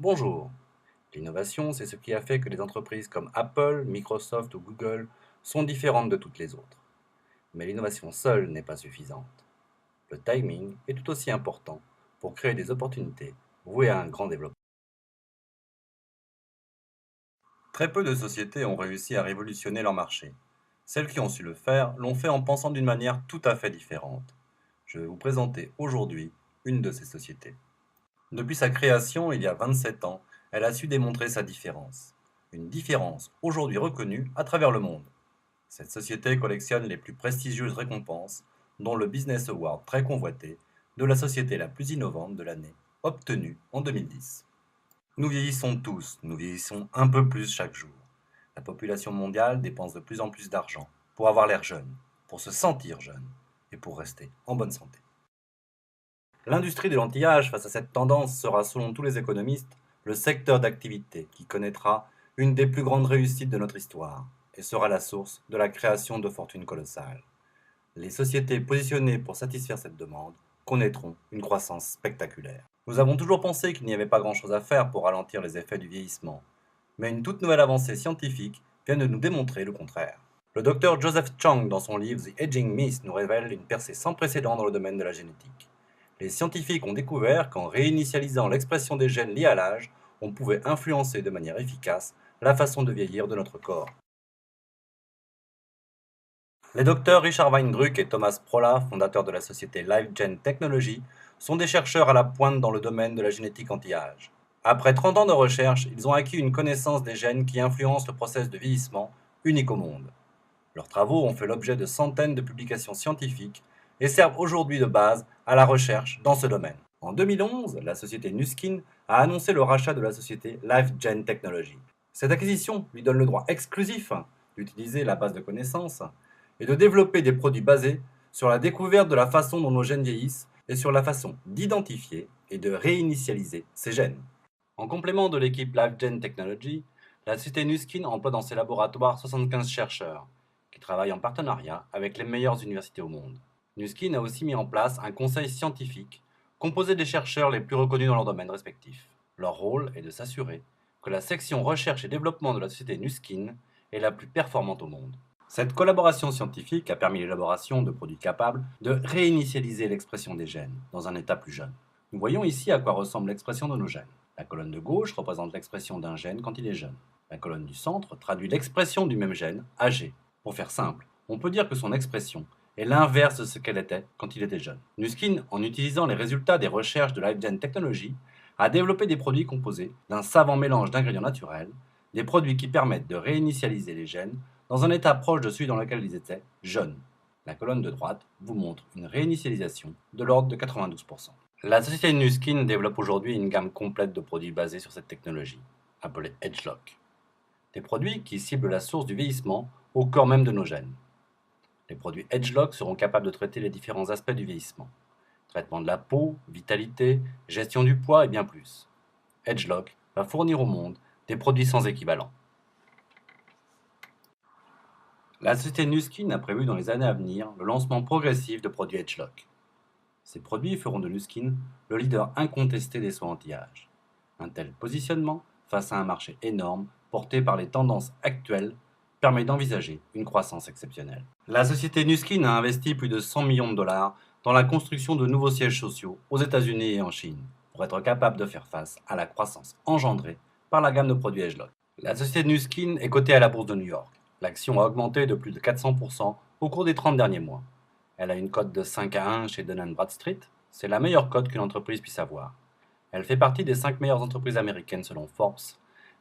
Bonjour. L'innovation, c'est ce qui a fait que les entreprises comme Apple, Microsoft ou Google sont différentes de toutes les autres. Mais l'innovation seule n'est pas suffisante. Le timing est tout aussi important pour créer des opportunités vouées à un grand développement. Très peu de sociétés ont réussi à révolutionner leur marché. Celles qui ont su le faire l'ont fait en pensant d'une manière tout à fait différente. Je vais vous présenter aujourd'hui une de ces sociétés. Depuis sa création il y a 27 ans, elle a su démontrer sa différence. Une différence aujourd'hui reconnue à travers le monde. Cette société collectionne les plus prestigieuses récompenses, dont le Business Award très convoité de la société la plus innovante de l'année, obtenu en 2010. Nous vieillissons tous, nous vieillissons un peu plus chaque jour. La population mondiale dépense de plus en plus d'argent pour avoir l'air jeune, pour se sentir jeune et pour rester en bonne santé. L'industrie de l'anti-âge face à cette tendance sera, selon tous les économistes, le secteur d'activité qui connaîtra une des plus grandes réussites de notre histoire et sera la source de la création de fortunes colossales. Les sociétés positionnées pour satisfaire cette demande connaîtront une croissance spectaculaire. Nous avons toujours pensé qu'il n'y avait pas grand-chose à faire pour ralentir les effets du vieillissement, mais une toute nouvelle avancée scientifique vient de nous démontrer le contraire. Le docteur Joseph Chang, dans son livre The Aging Myth, nous révèle une percée sans précédent dans le domaine de la génétique. Les scientifiques ont découvert qu'en réinitialisant l'expression des gènes liés à l'âge, on pouvait influencer de manière efficace la façon de vieillir de notre corps. Les docteurs Richard Weinbrück et Thomas Prolla, fondateurs de la société LifeGen Technology, sont des chercheurs à la pointe dans le domaine de la génétique anti-âge. Après 30 ans de recherche, ils ont acquis une connaissance des gènes qui influencent le processus de vieillissement, unique au monde. Leurs travaux ont fait l'objet de centaines de publications scientifiques et servent aujourd'hui de base à la recherche dans ce domaine. En 2011, la société Nuskin a annoncé le rachat de la société LifeGen Technology. Cette acquisition lui donne le droit exclusif d'utiliser la base de connaissances et de développer des produits basés sur la découverte de la façon dont nos gènes vieillissent et sur la façon d'identifier et de réinitialiser ces gènes. En complément de l'équipe LifeGen Technology, la société Nuskin emploie dans ses laboratoires 75 chercheurs qui travaillent en partenariat avec les meilleures universités au monde. Nuskin a aussi mis en place un conseil scientifique composé des chercheurs les plus reconnus dans leur domaine respectif. Leur rôle est de s'assurer que la section recherche et développement de la société Nuskin est la plus performante au monde. Cette collaboration scientifique a permis l'élaboration de produits capables de réinitialiser l'expression des gènes dans un état plus jeune. Nous voyons ici à quoi ressemble l'expression de nos gènes. La colonne de gauche représente l'expression d'un gène quand il est jeune. La colonne du centre traduit l'expression du même gène âgé. Pour faire simple, on peut dire que son expression est l'inverse de ce qu'elle était quand il était jeune. Nuskin, en utilisant les résultats des recherches de LifeGen Technology, a développé des produits composés d'un savant mélange d'ingrédients naturels, des produits qui permettent de réinitialiser les gènes dans un état proche de celui dans lequel ils étaient jeunes. La colonne de droite vous montre une réinitialisation de l'ordre de 92%. La société Nuskin développe aujourd'hui une gamme complète de produits basés sur cette technologie, appelée EdgeLock. Des produits qui ciblent la source du vieillissement au corps même de nos gènes. Les produits EdgeLock seront capables de traiter les différents aspects du vieillissement. Traitement de la peau, vitalité, gestion du poids et bien plus. EdgeLock va fournir au monde des produits sans équivalent. La société Nuskin a prévu dans les années à venir le lancement progressif de produits EdgeLock. Ces produits feront de Nuskin le leader incontesté des soins anti-âge. Un tel positionnement, face à un marché énorme porté par les tendances actuelles, permet d'envisager une croissance exceptionnelle. La société Nuskin a investi plus de 100 millions de dollars dans la construction de nouveaux sièges sociaux aux États-Unis et en Chine, pour être capable de faire face à la croissance engendrée par la gamme de produits EdgeLock. La société Nuskin est cotée à la bourse de New York. L'action a augmenté de plus de 400% au cours des 30 derniers mois. Elle a une cote de 5 à 1 chez Dun & Bradstreet. C'est la meilleure cote qu'une entreprise puisse avoir. Elle fait partie des 5 meilleures entreprises américaines selon Forbes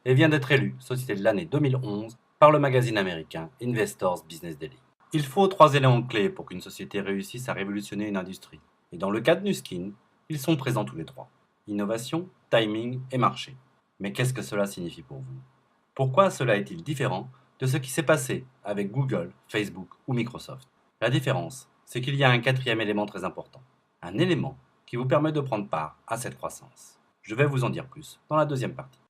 et vient d'être élue société de l'année 2011 par le magazine américain Investors Business Daily. Il faut 3 éléments clés pour qu'une société réussisse à révolutionner une industrie. Et dans le cas de Nuskin, ils sont présents tous les trois. Innovation, timing et marché. Mais qu'est-ce que cela signifie pour vous? Pourquoi cela est-il différent de ce qui s'est passé avec Google, Facebook ou Microsoft? La différence, c'est qu'il y a un quatrième élément très important. Un élément qui vous permet de prendre part à cette croissance. Je vais vous en dire plus dans la deuxième partie.